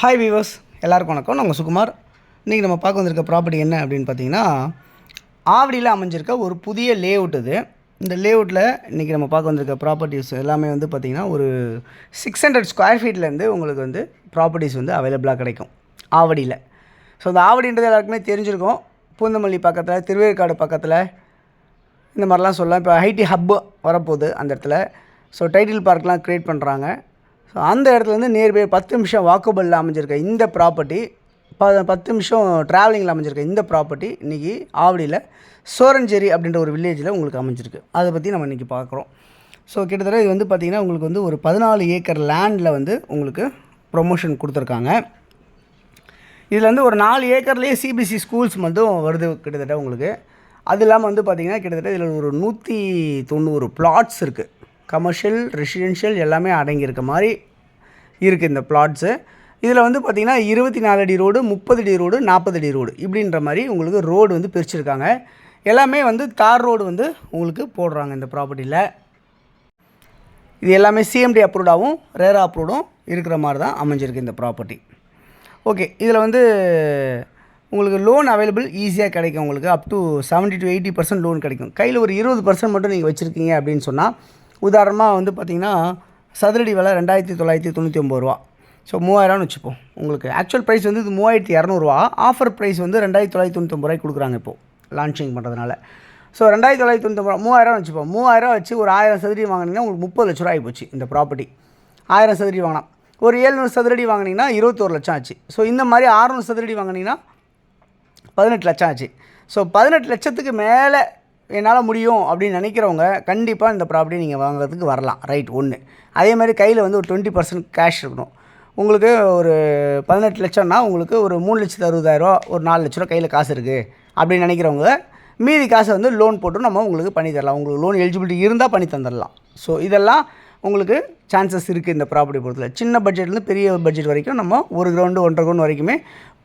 Hi viewers, எல்லாருக்கும் வணக்கம். நான் உங்கள் சுகுமார். இன்றைக்கி நம்ம பார்க்க வந்திருக்க ப்ராப்பர்ட்டி என்ன அப்படின்னு பார்த்தீங்கன்னா, ஆவடியில் அமைஞ்சிருக்க ஒரு புதிய லேஅவுட் இது. இந்த லேஅவுட்டில் இன்றைக்கி நம்ம பார்க்க வந்திருக்க ப்ராப்பர்ட்டிஸ் எல்லாமே வந்து பார்த்திங்கன்னா ஒரு 600 ஸ்கொயர் ஃபீட்லேருந்து உங்களுக்கு வந்து ப்ராப்பர்ட்டிஸ் வந்து அவைலபிளாக கிடைக்கும் ஆவடியில். ஸோ இந்த ஆவடின்றது எல்லாருக்குமே தெரிஞ்சிருக்கும். பூந்தமல்லி பக்கத்தில், திருவேற்காடு பக்கத்தில் இந்த மாதிரிலாம் சொல்லலாம். இப்போ ஐடி ஹப்பு வரப்போகுது அந்த இடத்துல. ஸோ டைட்டில் பார்க்லாம் க்ரியேட் பண்ணுறாங்க. ஸோ அந்த இடத்துலேருந்து நியர்பை 10 நிமிஷம் வாக்கபிளில் அமைஞ்சிருக்க இந்த ப்ராப்பர்ட்டி, 10 நிமிஷம் ட்ராவலிங்கில் அமைஞ்சிருக்க இந்த ப்ராப்பர்ட்டி இன்றைக்கி ஆவடியில் சோரஞ்சேரி அப்படின்ற ஒரு வில்லேஜில் உங்களுக்கு அமைஞ்சிருக்கு. அதை பற்றி நம்ம இன்றைக்கி பார்க்குறோம். ஸோ கிட்டத்தட்ட இது வந்து பார்த்திங்கன்னா உங்களுக்கு வந்து ஒரு 14 ஏக்கர் லேண்டில் வந்து உங்களுக்கு ப்ரொமோஷன் கொடுத்துருக்காங்க. இதில் வந்து ஒரு 4 ஏக்கர்லேயே சிபிசி ஸ்கூல்ஸ் மட்டும் வருது கிட்டத்தட்ட உங்களுக்கு. அது இல்லாமல் வந்து பார்த்திங்கன்னா கிட்டத்தட்ட இதில் ஒரு 190 பிளாட்ஸ் இருக்குது. கமர்ஷியல், ரெசிடென்ஷியல் எல்லாமே அடங்கியிருக்க மாதிரி இருக்குது இந்த பிளாட்ஸு. இதில் வந்து பார்த்திங்கன்னா 24 அடி ரோடு, 30 அடி ரோடு, 40 அடி ரோடு இப்படின்ற மாதிரி உங்களுக்கு ரோடு வந்து பிரிச்சுருக்காங்க. எல்லாமே வந்து தார் ரோடு வந்து உங்களுக்கு போடுறாங்க இந்த ப்ராப்பர்ட்டியில். இது எல்லாமே சிஎம்டி அப்ரூவ்டாகவும் ரேரா அப்ரூவ்டும் இருக்கிற மாதிரி தான் அமைஞ்சிருக்கு இந்த ப்ராப்பர்ட்டி. ஓகே, இதில் வந்து உங்களுக்கு லோன் அவைலபிள் ஈஸியாக கிடைக்கும். உங்களுக்கு அப் டு 70 to 80% லோன் கிடைக்கும். கையில் ஒரு 20% மட்டும் நீங்கள் வச்சுருக்கீங்க அப்படின்னு சொன்னால், உதாரணமாக வந்து பார்த்திங்கன்னா சதுரடி விலை 2999 ரூபா. ஸோ 3000 வச்சுப்போம். உங்களுக்கு ஆக்சுவல் ப்ரைஸ் வந்து இது 3200 ஆஃபர் ப்ரைஸ் வந்து 2999 ரூபாய்க்கு கொடுக்குறாங்க இப்போது லான்ச்சிங் பண்ணுறதுனால. ஸோ 2999 3000 வச்சுப்போம். 3000 வச்சு ஒரு 1000 சதுரடி வாங்கினீங்கன்னா உங்களுக்கு 30 லட்ச ரூபா ஆகிப்போச்சு இந்த ப்ராப்பர்ட்டி. 1000 சதுரடி வாங்கினா ஒரு 700 சதுரடி வாங்கினீங்கன்னா 21 லட்சம் ஆச்சு. ஸோ இந்த மாதிரி 600 சதுரடி வாங்கினீங்கன்னா 18 லட்சம் ஆச்சு. ஸோ 18 லட்சத்துக்கு மேலே என்னால் முடியும் அப்படின்னு நினைக்கிறவங்க கண்டிப்பாக இந்த ப்ராப்பர்ட்டி நீங்கள் வாங்குறதுக்கு வரலாம். ரைட் ஒன்று. அதே மாதிரி கையில் வந்து ஒரு 20% கேஷ் இருக்கணும். உங்களுக்கு ஒரு 18 லட்சம்னா உங்களுக்கு ஒரு 3,60,000 ஒரு 4 லட்ச ரூபா கையில் காசு இருக்குது அப்படின்னு நினைக்கிறவங்க மீதி காசை வந்து லோன் போட்டு நம்ம உங்களுக்கு பண்ணி தரலாம். உங்களுக்கு லோன் எலிஜிபிலிட்டி இருந்தால் பண்ணி தந்துடலாம். ஸோ இதெல்லாம் உங்களுக்கு சான்சஸ் இருக்குது இந்த ப்ராப்பர்ட்டி பொறுத்தல. சின்ன பட்ஜெட்லேருந்து பெரிய பட்ஜெட் வரைக்கும் நம்ம 1 கிரவுண்டு 1.5 கிரவுண்டு வரைக்குமே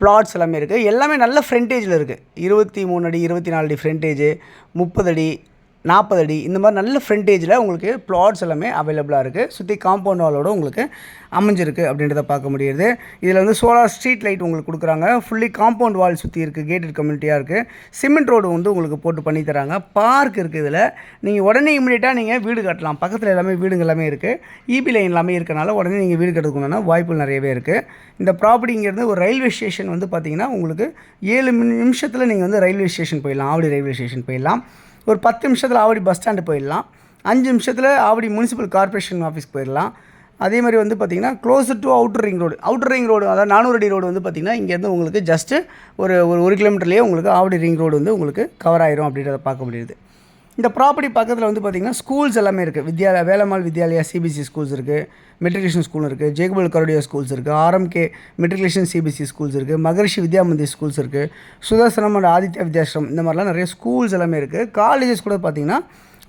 பிளாட்ஸ் எல்லாமே இருக்குது. எல்லாமே நல்ல ஃப்ரண்டேஜில் இருக்குது. 23 அடி, 24 அடி ஃப்ரண்டேஜு, 30 அடி, 40 அடி இந்த மாதிரி நல்ல ஃப்ரண்டேஜில் உங்களுக்கு பிளாட்ஸ் எல்லாமே அவைலபிளாக இருக்குது. சுற்றி காம்பவுண்ட் வாலோடு உங்களுக்கு அமைஞ்சிருக்கு அப்படின்றத பார்க்க முடியுது. இதில் வந்து சோலார் ஸ்ட்ரீட் லைட் உங்களுக்கு கொடுக்குறாங்க. ஃபுல்லி காம்பவுண்ட் வால் சுற்றி இருக்குது. கேட்டட் கம்யூனிட்டியாக இருக்குது. சிமெண்ட் ரோடு வந்து உங்களுக்கு போட்டு பண்ணி தராங்க. பார்க் இருக்குது. இதில் நீங்கள் உடனே இமீடியட்டாக நீங்கள் வீடு கட்டலாம். பக்கத்தில் எல்லாமே வீடுங்க எல்லாமே இருக்குது. இபி லைன் எல்லாமே இருக்கனால உடனே நீங்கள் வீடு கட்டுறதுக்குண்டான வாய்ப்புகள் நிறையவே இருக்குது. இந்த ப்ராப்பர்ட்டிங்கிறது ஒரு ரயில்வே ஸ்டேஷன் வந்து பார்த்திங்கன்னா உங்களுக்கு 7 நிமிஷத்தில் நீங்கள் வந்து ரயில்வே ஸ்டேஷன் போயிடலாம். ஆவடி ரயில்வே ஸ்டேஷன் போயிடலாம். ஒரு 10 நிமிஷத்தில் ஆவடி பஸ் ஸ்டாண்டு போயிடலாம். 5 நிமிஷத்தில் ஆவடி முனிசிபல் கார்பரேஷன் ஆஃபீஸ் போயிடலாம். அதே மாதிரி வந்து பார்த்திங்கன்னா closure to outer ring road. Outer ring road அதாவது 400 அடி ரோடு வந்து பார்த்திங்கன்னா இங்கேருந்து உங்களுக்கு ஜஸ்ட்டு ஒரு 1 கிலோமீட்டர்லேயே உங்களுக்கு ஆவடி ரிங் ரோடு வந்து உங்களுக்கு கவர் ஆயிரும் அப்படின்றத பார்க்க முடியுது. இந்த ப்ராப்பர்ட்டி பக்கத்தில் வந்து பார்த்திங்கன்னா ஸ்கூல்ஸ் எல்லாமே இருக்குது. வேலம்மாள் வித்யாலயா சிபிசி ஸ்கூல்ஸ் இருக்குது. மெட்ரிகுலேஷன் ஸ்கூல் இருக்குது. ஜேகபல் கரோடியா ஸ்கூல்ஸ் இருக்குது. ஆர்எம்கே மெட்ரிகுலேஷன் சிபிசி ஸ்கூல்ஸ் இருக்குது. மகரிஷி வித்யா மந்திர் ஸ்கூல்ஸ் இருக்குது. சுதர்சனம் அண்ட் ஆதித்யா வித்யாஸ்ரம் இந்த மாதிரிலாம் நிறைய ஸ்கூல்ஸ் எல்லாமே இருக்குது. காலேஜஸ் கூட பார்த்திங்கன்னா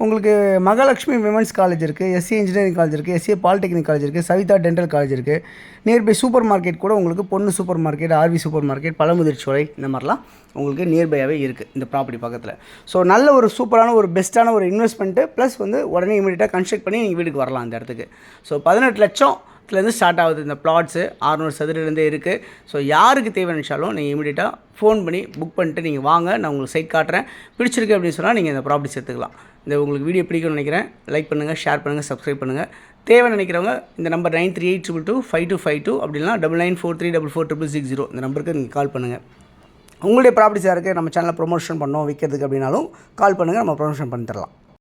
உங்களுக்கு மகாலட்சுமி விமன்ஸ் காலேஜ் இருக்குது. எஸ்சி இன்ஜினியரிங் காலேஜ் இருக்குது. எஸ்சி பாலிடெக்னிக் காலேஜ் இருக்குது. சவிதா டென்டல் காலேஜ் இருக்குது. நியர்பை சூப்பர் மார்க்கெட் கூட உங்களுக்கு பொண்ணு super market, RV super market, Pazhamudircholai இந்த மாதிரிலாம் உங்களுக்கு நியர்பையாகவே இருக்குது இந்த ப்ராப்பர்ட்டி பக்கத்தில். ஸோ நல்ல ஒரு சூப்பரான ஒரு பெஸ்ட்டான ஒரு இன்வெஸ்ட்மெண்ட்டு ப்ளஸ் வந்து உடனே இமீடியட்டாக கன்ஸ்ட்ரக்ட் பண்ணி நீங்கள் வீட்டுக்கு வரலாம் அந்த இடத்துக்கு. ஸோ 18 லட்சத்துலேருந்து ஸ்டார்ட் ஆகுது இந்த பிளாட்ஸு. 600 சதுரடிலேருந்தே இருக்குது. ஸோ யாருக்கு தேவையானுச்சாலும் நீங்கள் இமீடியட்டாக ஃபோன் பண்ணி புக் பண்ணிட்டு நீங்கள் வாங்க. நான் உங்களுக்கு சைட் காட்டுறேன். பிடிச்சிருக்கு அப்படின்னு சொன்னால் நீங்கள் இந்த ப்ராப்பர்ட்டி சேர்த்துக்கலாம். இந்த உங்களுக்கு வீடியோ பிடிக்கும்னு நினைக்கிறேன். லைக் பண்ணுங்கள், ஷேர் பண்ணுங்கள், சப்ஸ்கிரைப் பண்ணுங்கள். தேவை நினைக்கிறவங்க இந்த நம்பர் 9382225252 அப்படின்னா 9943446660 இந்த நம்பருக்கு நீங்கள் கால் பண்ணுங்கள். உங்களுடைய ப்ராப்பர்ட்டிஸாக இருக்குது நம்ம சேனலில் ப்ரொமோஷன் பண்ணோம் விற்கிறதுக்கு அப்படின்னாலும் கால் பண்ணுங்கள். நம்ம ப்ரொமோஷன் பண்ணி தரலாம்.